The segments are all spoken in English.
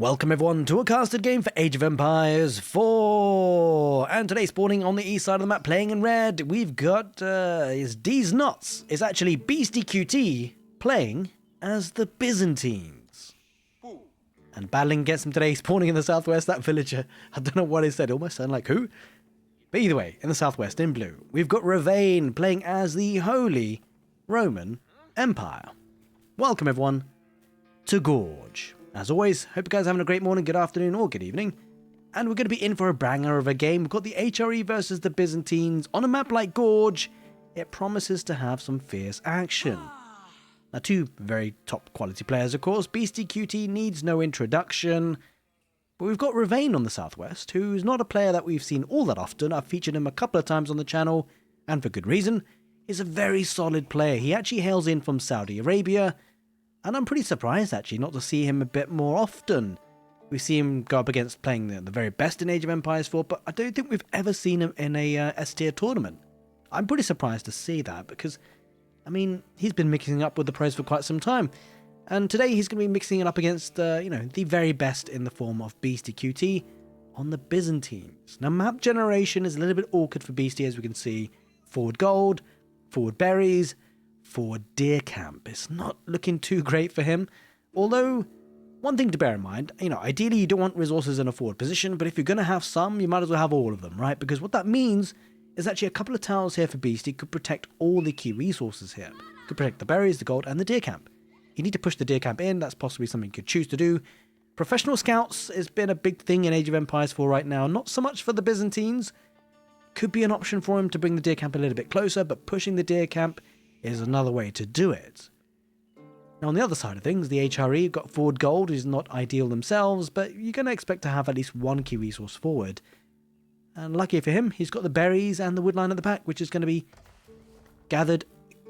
Welcome everyone to a casted game for Age of Empires 4! And today spawning on the east side of the map playing in red, we've got, is D's Nuts. It's actually Beastyqt playing as the Byzantines. And battling against him today, spawning in the southwest, that villager, I don't know what he said, it almost sounded like who? But either way, in the southwest in blue, we've got Revain playing as the Holy Roman Empire. Welcome everyone to Gorge. As always, hope you guys are having a great morning, good afternoon, or good evening. And we're going to be in for a banger of a game. We've got the HRE versus the Byzantines. On a map like Gorge, it promises to have some fierce action. Now, two very top quality players, of course. Beastyqt needs no introduction. But we've got Revain on the southwest, who's not a player that we've seen all that often. I've featured him a couple of times on the channel, and for good reason. He's a very solid player. He actually hails in from Saudi Arabia. And I'm pretty surprised, actually, not to see him a bit more often. We see him go up against playing the very best in Age of Empires 4, but I don't think we've ever seen him in a S-tier tournament. I'm pretty surprised to see that, because, I mean, he's been mixing up with the pros for quite some time. And today he's going to be mixing it up against, the very best in the form of Beastyqt on the Byzantines. Now, map generation is a little bit awkward for Beastie, as we can see. Forward gold, forward berries, forward deer camp. It's not looking too great for him. Although, one thing to bear in mind, ideally you don't want resources in a forward position, but if you're going to have some, you might as well have all of them, right? Because what that means is actually a couple of towers here for Beastie could protect all the key resources here. Could protect the berries, the gold, and the deer camp. You need to push the deer camp in, that's possibly something you could choose to do. Professional scouts has been a big thing in Age of Empires 4 right now, not so much for the Byzantines. Could be an option for him to bring the deer camp a little bit closer, but pushing the deer camp is another way to do it. Now on the other side of things, the HRE got forward gold, is not ideal themselves, but you're going to expect to have at least one key resource forward. And lucky for him, he's got the berries and the woodline at the back, which is going to be gathered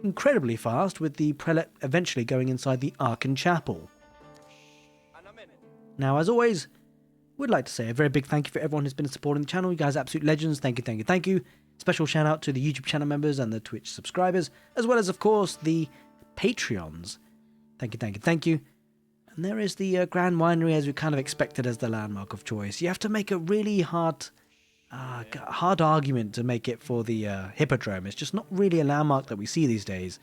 incredibly fast, with the prelate eventually going inside the Archon Chapel. Now as always, we'd like to say a very big thank you for everyone who's been supporting the channel. You guys are absolute legends. Thank you, thank you, thank you. Special shout out to the YouTube channel members and the Twitch subscribers, as well as, of course, the Patreons. Thank you, thank you, thank you. And there is the Grand Winery, as we kind of expected, as the landmark of choice. You have to make a really hard argument to make it for the Hippodrome. It's just not really a landmark that we see these days.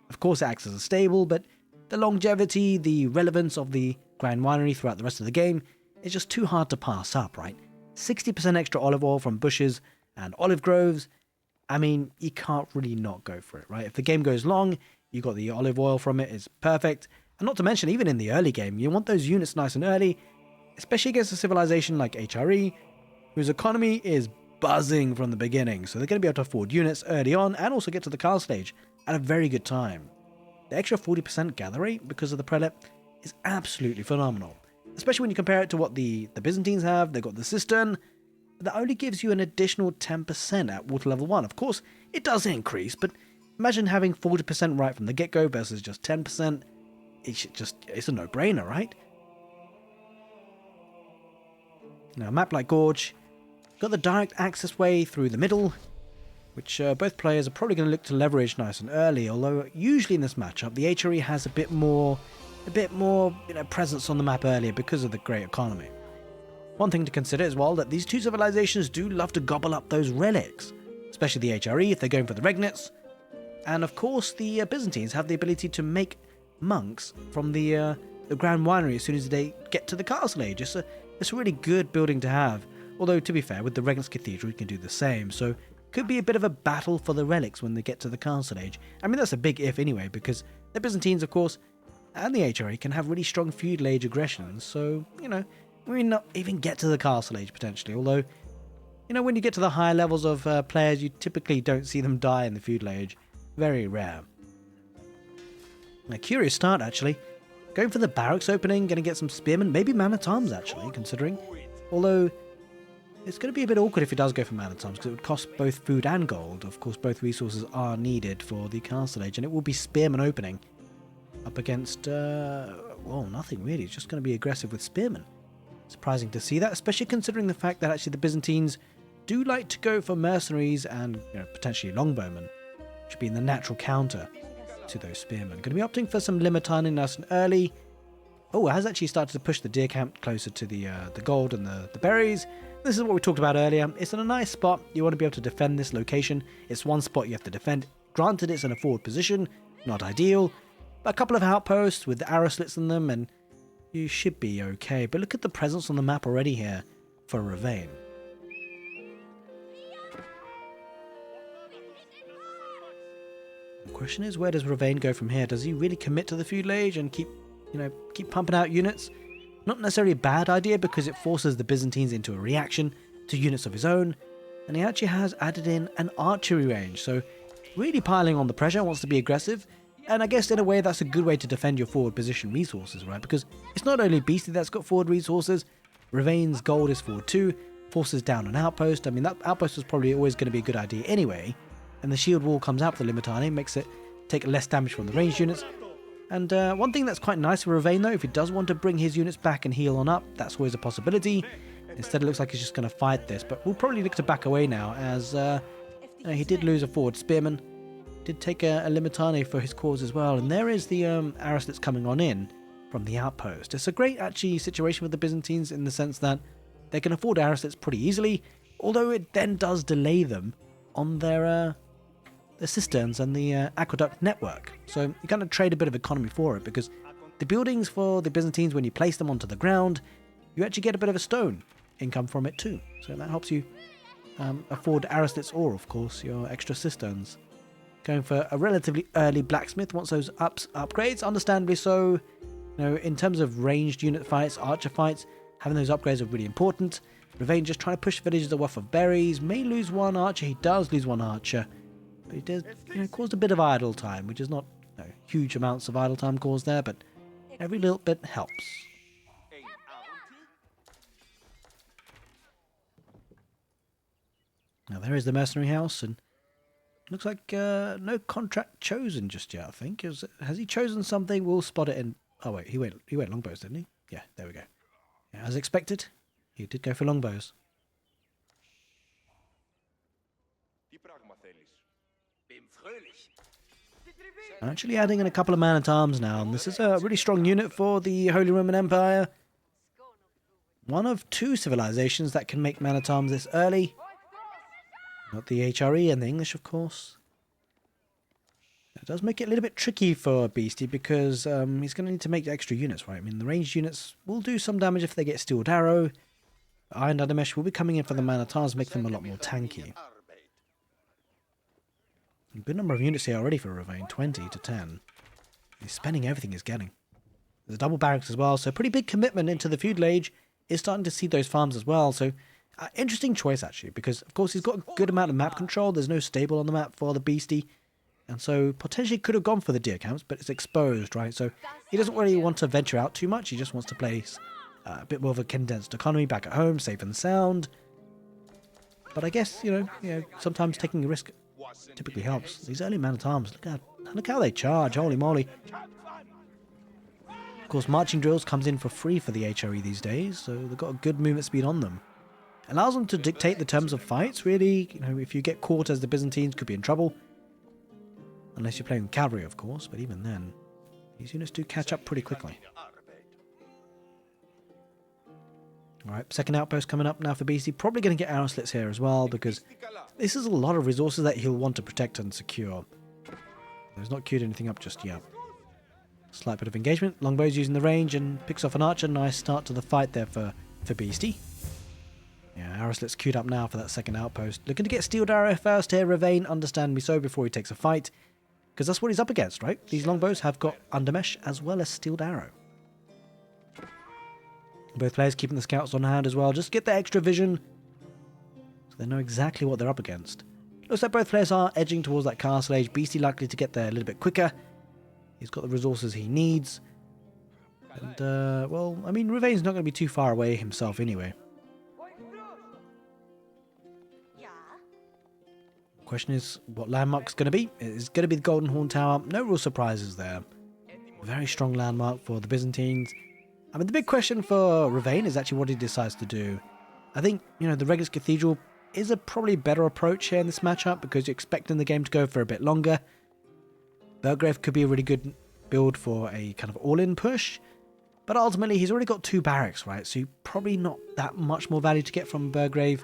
Of course, it acts as a stable, but the longevity, the relevance of the Grand Winery throughout the rest of the game is just too hard to pass up, right? 60% extra olive oil from bushes and olive groves. I mean, you can't really not go for it, right? If the game goes long, you got the olive oil from it, it's perfect. And not to mention, even in the early game, you want those units nice and early, especially against a civilization like HRE, whose economy is buzzing from the beginning. So they're going to be able to afford units early on and also get to the castle stage at a very good time. The extra 40% gather rate because of the prelate is absolutely phenomenal. Especially when you compare it to what the Byzantines have. They've got the cistern. That only gives you an additional 10% at water level 1. Of course, it does increase, but imagine having 40% right from the get-go versus just 10%. It's a no-brainer, right? Now, a map like Gorge, got the direct access way through the middle, which both players are probably going to look to leverage nice and early, although usually in this matchup, the HRE has a bit more presence on the map earlier because of the great economy. One thing to consider as well, that these two civilizations do love to gobble up those relics, especially the HRE if they're going for the regnets. And of course, the Byzantines have the ability to make monks from the Grand Winery as soon as they get to the castle age. It's a really good building to have. Although, to be fair, with the Regnets Cathedral, you can do the same. So, could be a bit of a battle for the relics when they get to the castle age. I mean, that's a big if anyway, because the Byzantines, of course, and the HRE can have really strong feudal age aggressions. So, we may not even get to the castle age potentially, although, when you get to the higher levels of players, you typically don't see them die in the feudal age. Very rare. A curious start, actually. Going for the barracks opening, going to get some spearmen, maybe man-at-arms, actually, considering. Although, it's going to be a bit awkward if it does go for man-at-arms, because it would cost both food and gold. Of course, both resources are needed for the castle age, and it will be spearmen opening up against, nothing really. It's just going to be aggressive with spearmen. Surprising to see that, especially considering the fact that actually the Byzantines do like to go for mercenaries and potentially longbowmen, which would be in the natural counter to those spearmen. Going to be opting for some limiting nice and early. Oh, it has actually started to push the deer camp closer to the gold and the berries. This is what we talked about earlier. It's in a nice spot. You want to be able to defend this location. It's one spot you have to defend. Granted, it's in a forward position, not ideal. But a couple of outposts with arrow slits in them, and you should be okay. But look at the presence on the map already here for Revain. The question is, where does Revain go from here? Does he really commit to the feudal age and keep pumping out units? Not necessarily a bad idea because it forces the Byzantines into a reaction to units of his own, and he actually has added in an archery range, so really piling on the pressure, wants to be aggressive, and I guess in a way that's a good way to defend your forward position resources, right? Because it's not only Beastie that's got forward resources, Revain's gold is forward too, forces down an outpost. I mean, that outpost was probably always going to be a good idea anyway, and the shield wall comes out for the Limitani, makes it take less damage from the ranged units. And one thing that's quite nice for Revain though, if he does want to bring his units back and heal on up, that's always a possibility. Instead it looks like he's just going to fight this, but we'll probably look to back away now as he did lose a forward spearman, did take a Limitani for his cause as well, and there is the arrow slits coming on in from the outpost. It's a great actually situation with the Byzantines in the sense that they can afford arrow slits pretty easily, although it then does delay them on their cisterns and the aqueduct network. So you kind of trade a bit of economy for it, because the buildings for the Byzantines, when you place them onto the ground, you actually get a bit of a stone income from it too. So that helps you afford arrow slits or, of course, your extra cisterns. Going for a relatively early blacksmith, wants those upgrades, understandably so. You know, in terms of ranged unit fights, archer fights, having those upgrades are really important. Revain just trying to push villages off of berries, may lose one archer, he does lose one archer. But he does, caused a bit of idle time, which is not huge amounts of idle time caused there, but every little bit helps. Now there is the mercenary house, and looks like no contract chosen just yet, I think. Has he chosen something? We'll spot it in... Oh wait, he went longbows, didn't he? Yeah, there we go. Yeah, as expected, he did go for longbows. Actually adding in a couple of man-at-arms now, and this is a really strong unit for the Holy Roman Empire. One of two civilisations that can make man-at-arms this early. Not the HRE and the English, of course. It does make it a little bit tricky for Beastie because he's going to need to make extra units, right? I mean, the ranged units will do some damage if they get Steeled Arrow. Iron Undermesh will be coming in for the man-at-arms, make them a lot more tanky. A good number of units here already for Revain, 20 to 10. He's spending everything he's getting. There's double barracks as well, so pretty big commitment into the feudal age. Is starting to see those farms as well, so interesting choice actually, because of course he's got a good amount of map control. There's no stable on the map for the Beastie, and so potentially could have gone for the deer camps, but it's exposed, right? So he doesn't really want to venture out too much. He just wants to place a bit more of a condensed economy back at home, safe and sound. But I guess sometimes taking a risk typically helps. These early man-at-arms, look how they charge, holy moly. Of course, marching drills comes in for free for the HRE these days, so they've got a good movement speed on them. Allows them to dictate the terms of fights, really. If you get caught as the Byzantines, could be in trouble. Unless you're playing with cavalry, of course, but even then, these units do catch up pretty quickly. Alright, second outpost coming up now for Beastie. Probably going to get arrow slits here as well, because this is a lot of resources that he'll want to protect and secure. He's not queued anything up just yet. Slight bit of engagement. Longbows using the range and picks off an archer. Nice start to the fight there for Beastie. Yeah, arrow slits queued up now for that second outpost. Looking to get Steeled Arrow first here. Revain, understandably so, before he takes a fight. Because that's what he's up against, right? These longbows have got Undermesh as well as Steeled Arrow. Both players keeping the scouts on hand as well. Just get the extra vision so they know exactly what they're up against. Looks like both players are edging towards that castle age. Beastie likely to get there a little bit quicker. He's got the resources he needs. And, well, I mean, Revain's not going to be too far away himself anyway. Question is what landmark's going to be. It's going to be the Golden Horn Tower. No real surprises there. Very strong landmark for the Byzantines. I mean, the big question for Revain is actually what he decides to do. I think, the Regulus Cathedral is a probably better approach here in this matchup because you're expecting the game to go for a bit longer. Belgrave could be a really good build for a kind of all-in push, But ultimately, he's already got 2 barracks, right? So probably not that much more value to get from Burgrave.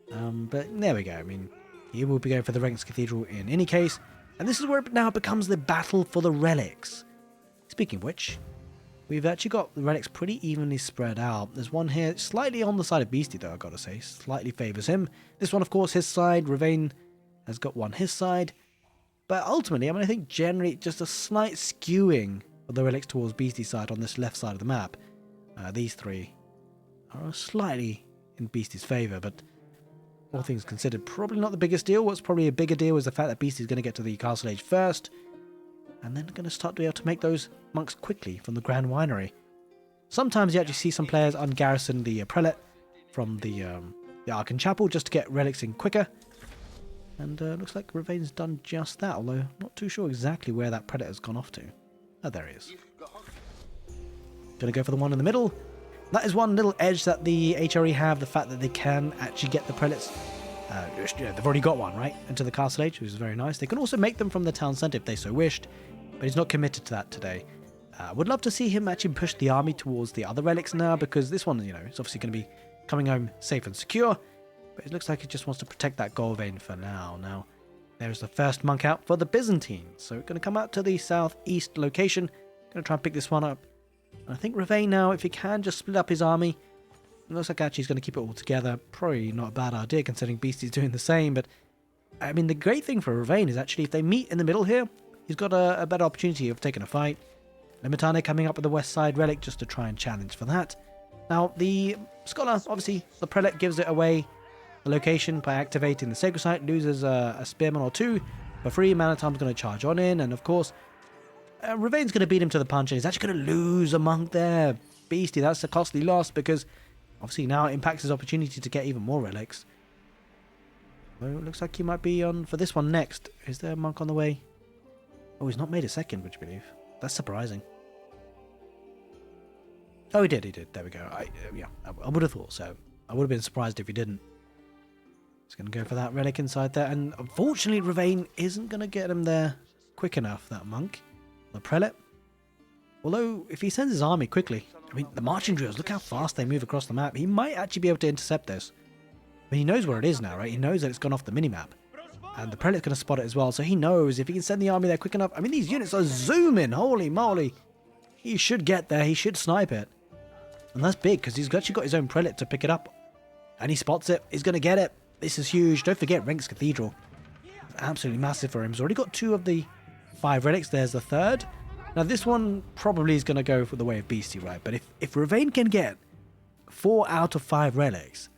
But there we go. I mean, he will be going for the Ranks Cathedral in any case. And this is where it now becomes the battle for the relics. Speaking of which, we've actually got the relics pretty evenly spread out. There's one here slightly on the side of Beastie, though, I've got to say. Slightly favours him. This one, of course, his side. Revain has got one his side. But ultimately, I mean, I think generally just a slight skewing of the relics towards Beastie's side on this left side of the map. These 3 are slightly in Beastie's favour, but all things considered, probably not the biggest deal. What's probably a bigger deal is the fact that Beastie's going to get to the Castle Age first, and then going to start to be able to make those monks quickly from the Grand Winery. Sometimes you actually see some players ungarrison the Prelate from the Archon Chapel just to get relics in quicker. And looks like Revain's done just that, although not too sure exactly where that Prelate has gone off to. Oh, there he is. Gonna go for the one in the middle. That is one little edge that the HRE have, the fact that they can actually get the Prelates. They've already got one, right, into the Castle Age, which is very nice. They can also make them from the town centre if they so wished, but he's not committed to that today. Would love to see him actually push the army towards the other relics now, because this one, you know, is obviously going to be coming home safe and secure, but it looks like he just wants to protect that gold vein for now. Now, there's the first monk out for the Byzantines, so going to come out to the southeast location, going to try and pick this one up. And I think Revain now, if he can just split up his army, it looks like actually he's going to keep it all together. Probably not a bad idea considering Beastie's doing the same, but I mean the great thing for Revain is actually if they meet in the middle here, he's got a better opportunity of taking a fight. Limitane coming up with the west side relic just to try and challenge for that. Now the scholar, obviously the prelate gives it away the location by activating the sacred site, loses a spearman or 2 for free. Manatime's going to charge on in, and of course Revain's going to beat him to the punch, and he's actually going to lose a monk there. Beastie, that's a costly loss because obviously now it impacts his opportunity to get even more relics. Well, it looks like he might be on for this one next. Is there a monk on the way? Oh, he's not made a second, would you believe? That's surprising. Oh, he did. There we go. I would have thought so. I would have been surprised if he didn't. He's going to go for that relic inside there, and unfortunately Revain isn't going to get him there quick enough, that monk. The prelate. Although, if he sends his army quickly, I mean, the marching drills, look how fast they move across the map. He might actually be able to intercept this. I mean, he knows where it is now, right? He knows that it's gone off the minimap. And the prelate's going to spot it as well, so he knows if he can send the army there quick enough. I mean, these units are zooming, holy moly. He should get there, he should snipe it. And that's big, because he's actually got his own prelate to pick it up. And he spots it, he's going to get it. This is huge. Don't forget Ranks Cathedral. It's absolutely massive for him. He's already got 2 of the 5 relics, there's the 3rd. Now this one probably is going to go for the way of Beastie, right? But if Revain can get 4 out of 5 relics,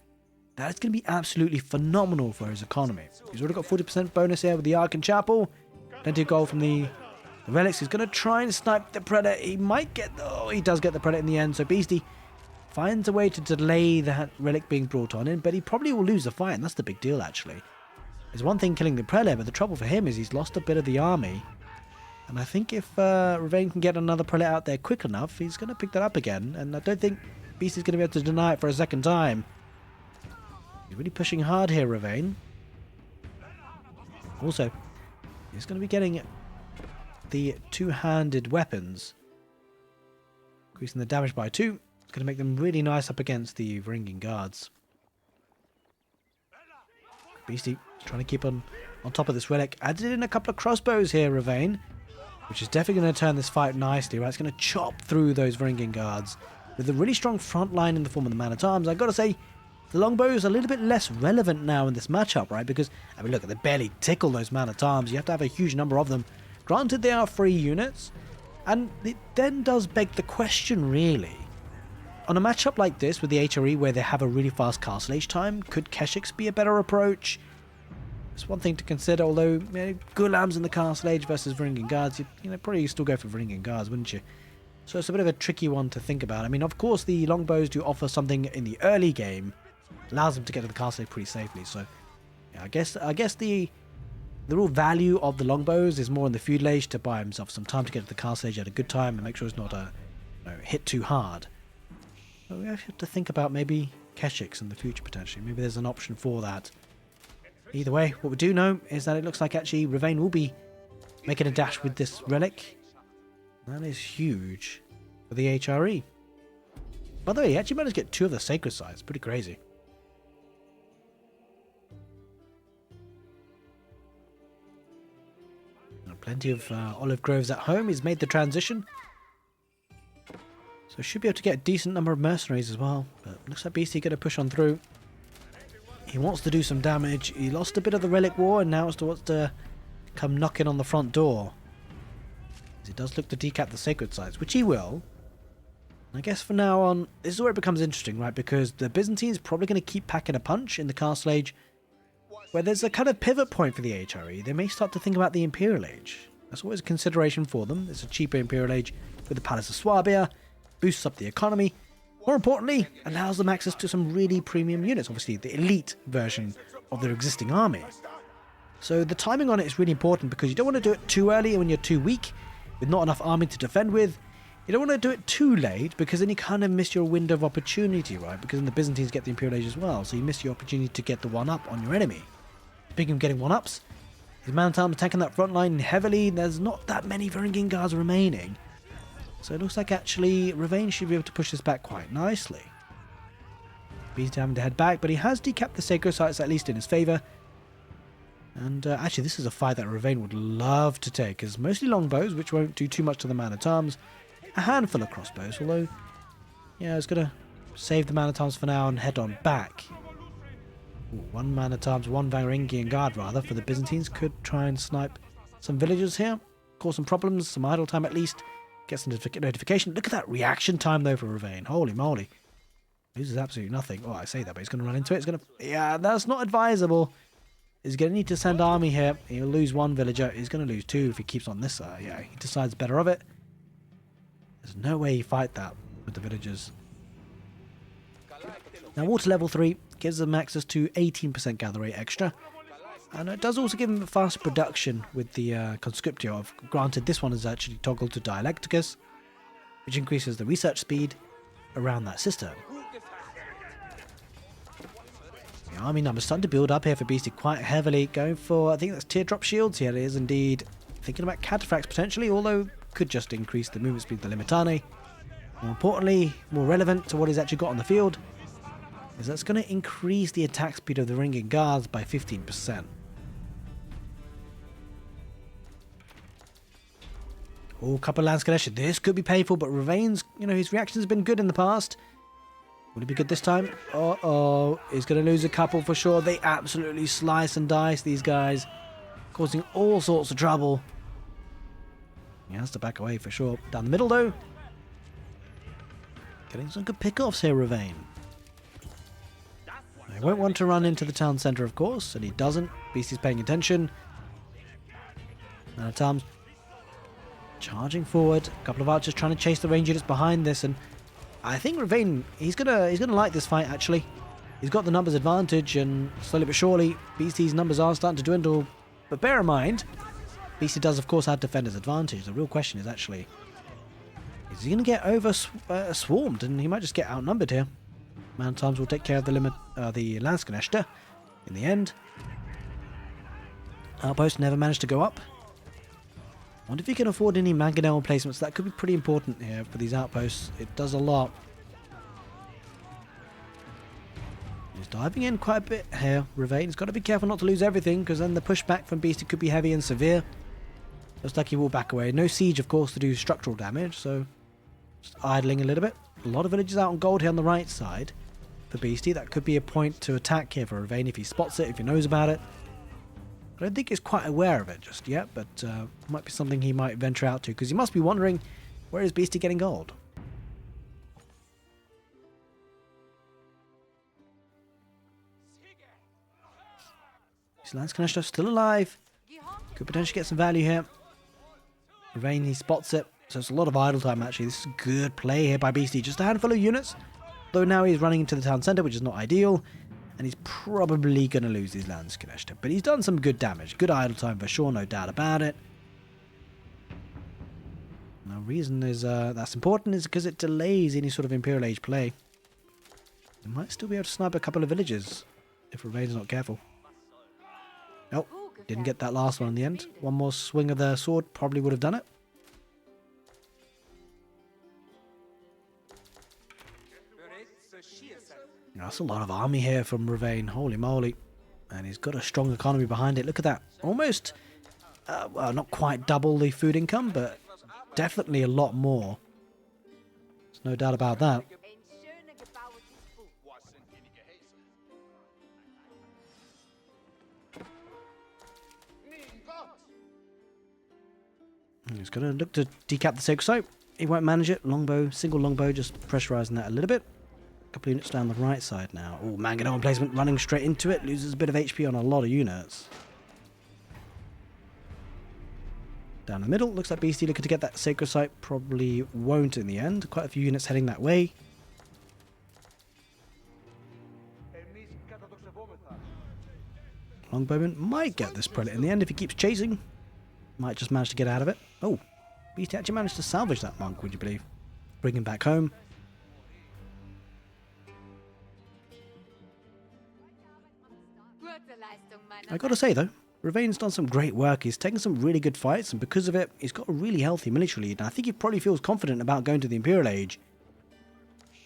that's going to be absolutely phenomenal for his economy. He's already got 40% bonus here with the Archon Chapel. Plenty of gold from the relics. He's going to try and snipe the Predator. He might get... Oh, he does get the Predator in the end. So Beastie finds a way to delay that relic being brought on in, but he probably will lose the fight, and that's the big deal, actually. There's one thing killing the Prelate, but the trouble for him is he's lost a bit of the army. And I think if Revain can get another Prelate out there quick enough, he's going to pick that up again. And I don't think Beastie's going to be able to deny it for a second time. He's really pushing hard here, Revain. Also, he's going to be getting the 2-handed weapons. Increasing the damage by 2. It's going to make them really nice up against the Varangian guards. Beastie trying to keep on top of this relic. Added in a couple of crossbows here, Revain, which is definitely going to turn this fight nicely. Right, it's going to chop through those Varangian guards with a really strong front line in the form of the man-at-arms. I've got to say, the longbow is a little bit less relevant now in this matchup, right? Because, I mean, look, they barely tickle those man-at-arms. You have to have a huge number of them. Granted, they are free units, and it then does beg the question, really. On a matchup like this with the HRE where they have a really fast castle age time, could Keshiks be a better approach? It's one thing to consider, although you know, Gulams in the castle age versus Varangian guards, you know, probably still go for Varangian guards, wouldn't you? So it's a bit of a tricky one to think about. I mean, of course, the longbows do offer something in the early game, allows them to get to the castle age pretty safely. So, yeah, I guess the real value of the longbows is more in the feudal age to buy himself some time to get to the castle age at a good time and make sure it's not hit too hard. So we have to think about maybe Keshiks in the future potentially. Maybe there's an option for that. Either way, what we do know is that it looks like actually Revain will be making a dash with this relic. That is huge. for the HRE. By the way, he actually managed to get 2 of the sacred sites. Pretty crazy. Plenty of olive groves at home. He's made the transition. So should be able to get a decent number of mercenaries as well. But looks like Beastyqt going to push on through. He wants to do some damage. He lost a bit of the relic war and now wants to come knocking on the front door. He does look to decap the sacred sites, which he will. I guess for now on, this is where it becomes interesting, right? Because the Byzantines probably going to keep packing a punch in the Castle Age, where there's a kind of pivot point for the HRE. They may start to think about the Imperial Age. That's always a consideration for them. It's a cheaper Imperial Age with the Palace of Swabia, boosts up the economy. More importantly, allows them access to some really premium units, obviously the elite version of their existing army. So the timing on it is really important because you don't want to do it too early when you're too weak, with not enough army to defend with. You don't want to do it too late because then you kind of miss your window of opportunity, right? Because then the Byzantines get the Imperial Age as well, so you miss your opportunity to get the one-up on your enemy. Speaking of getting one-ups, his man-at-arms attacking that front line heavily. There's not that many Varangian guards remaining. So it looks like actually Revain should be able to push this back quite nicely. Beastyqt having to head back, but he has decapped the sacred sites at least in his favour. And actually this is a fight that Revain would love to take, as mostly longbows, which won't do too much to the man-at-arms. A handful of crossbows, although, yeah, it's going to save the man-at-arms for now and head on back. Ooh, 1 man-at-arms, 1 Varangian guard rather, for the Byzantines. Could try and snipe some villagers here, cause some problems, some idle time at least. Get some notification. Look at that reaction time though for Revain. Holy moly. Loses absolutely nothing. Oh, I say that, but he's going to run into it. He's going to... Yeah, that's not advisable. He's going to need to send army here. He'll lose 1 villager. He's going to lose 2 if he keeps on this side. Yeah, he decides better of it. There's no way you fight that with the villagers. Now, water level 3 gives them access to 18% gather rate extra. And it does also give them faster production with the Conscriptio. Granted, this one is actually toggled to Dialecticus, which increases the research speed around that system. The army numbers starting to build up here for Beastyqt quite heavily. Going for, I think that's teardrop shields. Here it is indeed. Thinking about cataphracts potentially, although could just increase the movement speed of the Limitani. More importantly, more relevant to what he's actually got on the field, is that's going to increase the attack speed of the Varangian guards by 15%. Oh, couple of Landscanesh. This could be painful, but Revain's, his reaction's been good in the past. Will it be good this time? Uh-oh. He's going to lose a couple for sure. They absolutely slice and dice these guys, causing all sorts of trouble. He has to back away for sure. Down the middle, though. Getting some good pickoffs here, Revain. He won't want to run into the town centre, of course, and he doesn't. Beasty's paying attention. Man-at-arms charging forward. A couple of archers trying to chase the range units behind this, and I think Revain, he's gonna like this fight actually. He's got the numbers advantage, and slowly but surely, Beasty's numbers are starting to dwindle. But bear in mind, Beasty does of course have defender's advantage. The real question is actually, is he gonna get over swarmed, and he might just get outnumbered here. Man-at-arms will take care of the Landscanesh in the end. Outpost never managed to go up. Wonder if he can afford any mangonel placements. That could be pretty important here for these outposts. It does a lot. He's diving in quite a bit here, Revain. He's got to be careful not to lose everything, because then the pushback from Beasty could be heavy and severe. Looks like he will back away. No siege, of course, to do structural damage, so just idling a little bit. A lot of villages out on gold here on the right side for Beasty. That could be a point to attack here for Revain if he spots it, if he knows about it. I don't think he's quite aware of it just yet, but might be something he might venture out to, because he must be wondering, where is Beasty getting gold? His Landscanesh still alive. Could potentially get some value here. Revain, he spots it, so it's a lot of idle time actually. This is good play here by Beasty. Just a handful of units, though now he's running into the town centre, which is not ideal. And he's probably going to lose his Landscanesh. But he's done some good damage. Good idle time for sure, no doubt about it. The reason is that's important is because it delays any sort of Imperial Age play. He might still be able to snipe a couple of villages if Revain's not careful. Nope, didn't get that last one in the end. One more swing of the sword probably would have done it. That's a lot of army here from Revain, holy moly. And he's got a strong economy behind it. Look at that. Almost, well, not quite double the food income, but definitely a lot more. There's no doubt about that. He's going to look to decap the sacred site. He won't manage it. Longbow, single longbow, just pressurizing that a little bit. A couple of units down the right side now. Oh, Manganone placement running straight into it. Loses a bit of HP on a lot of units. Down the middle, looks like Beastie looking to get that sacred site. Probably won't in the end. Quite a few units heading that way. Longbowman might get this prelate in the end if he keeps chasing. Might just manage to get out of it. Oh, Beastie actually managed to salvage that monk, would you believe? Bring him back home. I gotta say though, Revain's done some great work. He's taken some really good fights, and because of it, he's got a really healthy military lead. And I think he probably feels confident about going to the Imperial Age.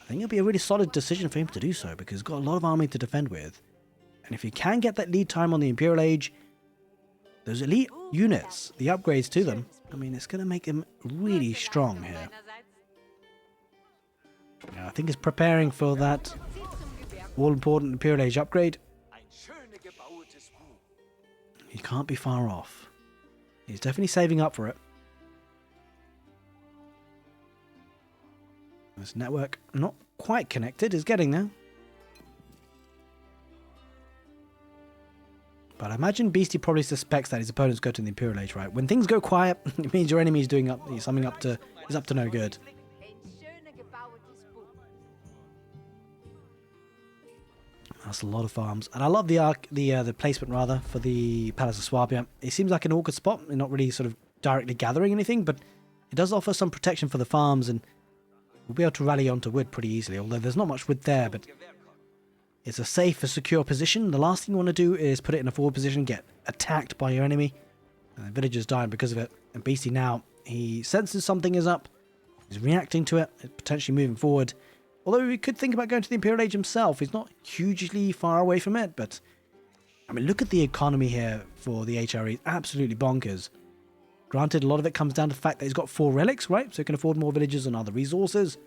I think it'll be a really solid decision for him to do so, because he's got a lot of army to defend with. And if he can get that lead time on the Imperial Age, those elite units, the upgrades to them, I mean, it's going to make him really strong here. Yeah, I think he's preparing for that all-important Imperial Age upgrade. He can't be far off. He's definitely saving up for it. This network, not quite connected, is getting there. But I imagine Beastie probably suspects that his opponents go to the Imperial Age, right? When things go quiet, it means your enemy is doing something up to no good. That's a lot of farms, and I love the placement rather for the Palace of Swabia. It seems like an awkward spot. They're not really sort of directly gathering anything, but it does offer some protection for the farms, and we'll be able to rally onto wood pretty easily. Although there's not much wood there, but it's a safe, a secure position. The last thing you want to do is put it in a forward position, get attacked by your enemy, and the villagers dying because of it. And Beastie now, he senses something is up. He's reacting to it, potentially moving forward. Although he could think about going to the Imperial Age himself. He's not hugely far away from it, but I mean, look at the economy here for the HRE. Absolutely bonkers. Granted, a lot of it comes down to the fact that he's got 4 relics, right? So he can afford more villages and other resources. And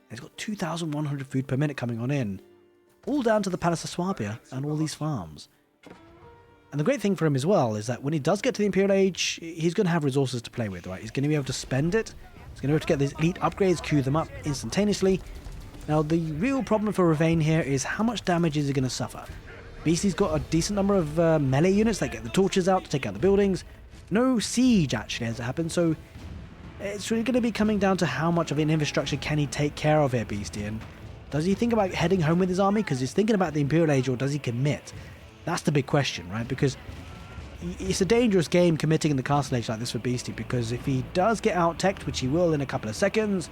he's got 2,100 food per minute coming on in. All down to the Palace of Swabia and all these farms. And the great thing for him as well is that when he does get to the Imperial Age, he's going to have resources to play with, right? He's going to be able to spend it. He's going to be able to get these elite upgrades, queue them up instantaneously. Now, the real problem for Revain here is how much damage is he going to suffer. Beastie's got a decent number of melee units that get the torches out to take out the buildings. No siege, actually, as it happens, so it's really going to be coming down to how much of an infrastructure can he take care of here, Beastie. And does he think about heading home with his army? Because he's thinking about the Imperial Age, or does he commit? That's the big question, right? Because it's a dangerous game committing in the Castle Age like this for Beastie, because if he does get out-teched, which he will in a couple of seconds,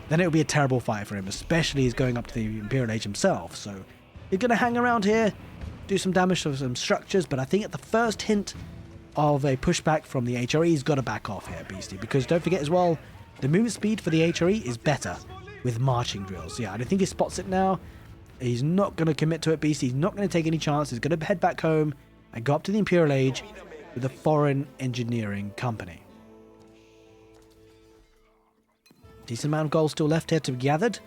then it will be a terrible fight for him, especially as going up to the Imperial Age himself. So he's going to hang around here, do some damage to some structures, but I think at the first hint of a pushback from the HRE, he's got to back off here, Beastie, because don't forget as well, the movement speed for the HRE is better with marching drills. Yeah, I don't think he spots it now. He's not going to commit to it, Beastie. He's not going to take any chance. He's going to head back home and go up to the Imperial Age with a foreign engineering company. Decent amount of gold still left here to be gathered.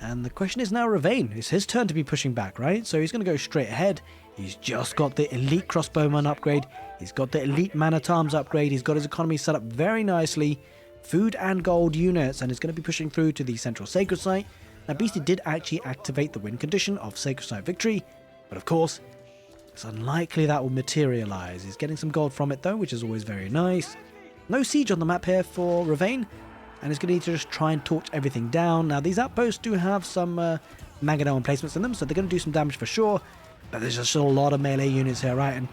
And the question is now Revain. It's his turn to be pushing back, right? So he's going to go straight ahead. He's just got the elite crossbowman upgrade. He's got the elite man-at-arms upgrade. He's got his economy set up very nicely. Food and gold units. And he's going to be pushing through to the central sacred site. Now, Beastie did actually activate the win condition of sacred site victory. But of course, it's unlikely that will materialize. He's getting some gold from it though, which is always very nice. No siege on the map here for Revain. And he's going to need to just try and torch everything down. Now, these outposts do have some Manganone emplacements in them, so they're going to do some damage for sure. But there's just a lot of melee units here, right? And,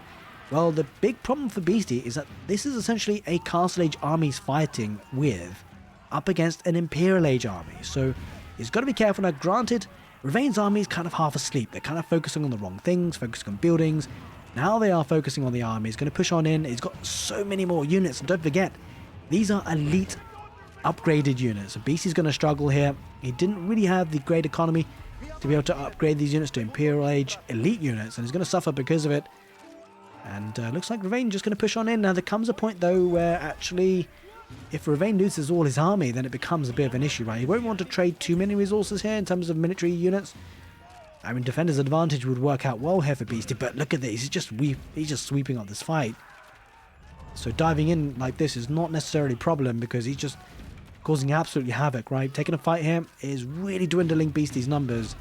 well, the big problem for Beastie is that this is essentially a Castle Age armies fighting with up against an Imperial Age army. So he's got to be careful. Now, granted, Revain's army is kind of half asleep. They're kind of focusing on the wrong things, focusing on buildings. Now they are focusing on the army. He's going to push on in. He's got so many more units. And don't forget, these are elite upgraded units. So Beastie's going to struggle here. He didn't really have the great economy to be able to upgrade these units to Imperial Age elite units, and he's going to suffer because of it. And looks like Revain just going to push on in. Now there comes a point though where actually, if Revain loses all his army, then it becomes a bit of an issue, right? He won't want to trade too many resources here in terms of military units. I mean, Defender's Advantage would work out well here for Beasty, but look at this. He's just sweeping up this fight. So diving in like this is not necessarily a problem because he's just causing absolutely havoc, right? Taking a fight here is really dwindling Beasty's numbers.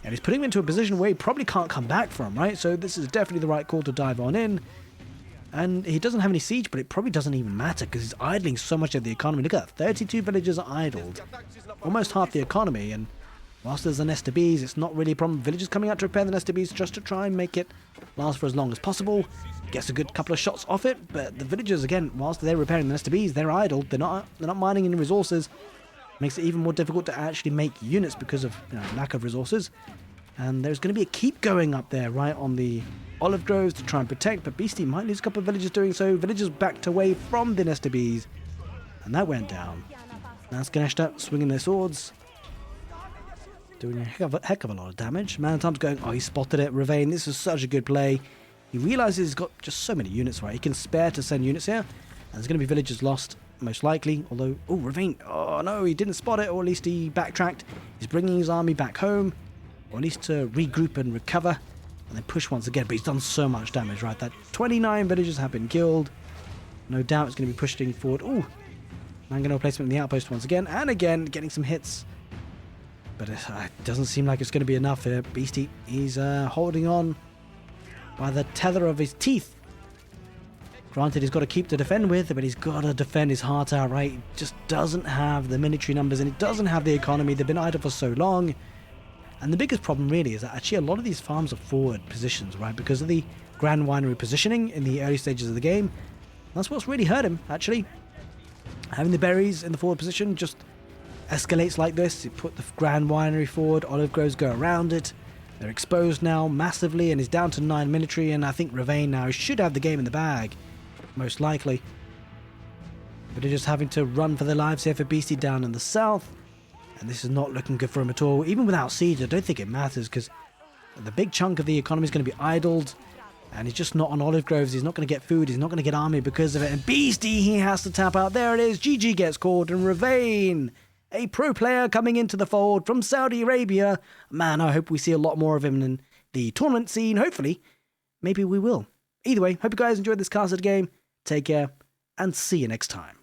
And he's putting him into a position where he probably can't come back from, right? So this is definitely the right call to dive on in. And he doesn't have any siege, but it probably doesn't even matter because he's idling so much of the economy. Look at that, 32 villages are idled. Almost half the economy, and whilst there's a nest of bees, it's not really a problem. Villagers coming out to repair the nest of bees just to try and make it last for as long as possible. Gets a good couple of shots off it, but the villagers, again, whilst they're repairing the nest of bees, they're idled. They're not mining any resources. Makes it even more difficult to actually make units because of lack of resources. And there's going to be a keep going up there, right, on the olive groves to try and protect, but Beasty might lose a couple of villagers doing so. Villagers backed away from the nest of bees, and that went down. Now Ganeshta swinging their swords, doing a heck of a lot of damage. Manatom's going, oh, he spotted it. Revain, this is such a good play. He realizes he's got just so many units, right? He can spare to send units here, and there's going to be villagers lost, most likely. Although, oh, Revain, oh no, he didn't spot it, or at least he backtracked. He's bringing his army back home, or at least to regroup and recover, and then push once again. But he's done so much damage, right? That 29 villagers have been killed. No doubt it's going to be pushing forward. Oh, Mangonel placement in the outpost once again, and again, getting some hits. But it doesn't seem like it's going to be enough here. Beasty, he's holding on by the tether of his teeth. Granted, he's got to keep to defend with, but he's got to defend his heart out, right? He just doesn't have the military numbers, and he doesn't have the economy. They've been idle for so long. And the biggest problem really is that actually a lot of these farms are forward positions, right? Because of the Grand Winery positioning in the early stages of the game. That's what's really hurt him, actually. Having the berries in the forward position just escalates like this. You put the Grand Winery forward, olive groves go around it. They're exposed now massively, and is down to 9 military, and I think Revain now should have the game in the bag, most likely. But they're just having to run for their lives here for Beasty down in the south, and this is not looking good for him at all. Even without siege, I don't think it matters, because the big chunk of the economy is going to be idled, and he's just not on olive groves. He's not going to get food, he's not going to get army because of it, and Beasty, he has to tap out. There it is, GG gets called, and Revain, a pro player coming into the fold from Saudi Arabia. Man, I hope we see a lot more of him in the tournament scene. Hopefully, maybe we will. Either way, hope you guys enjoyed this casted game. Take care, and see you next time.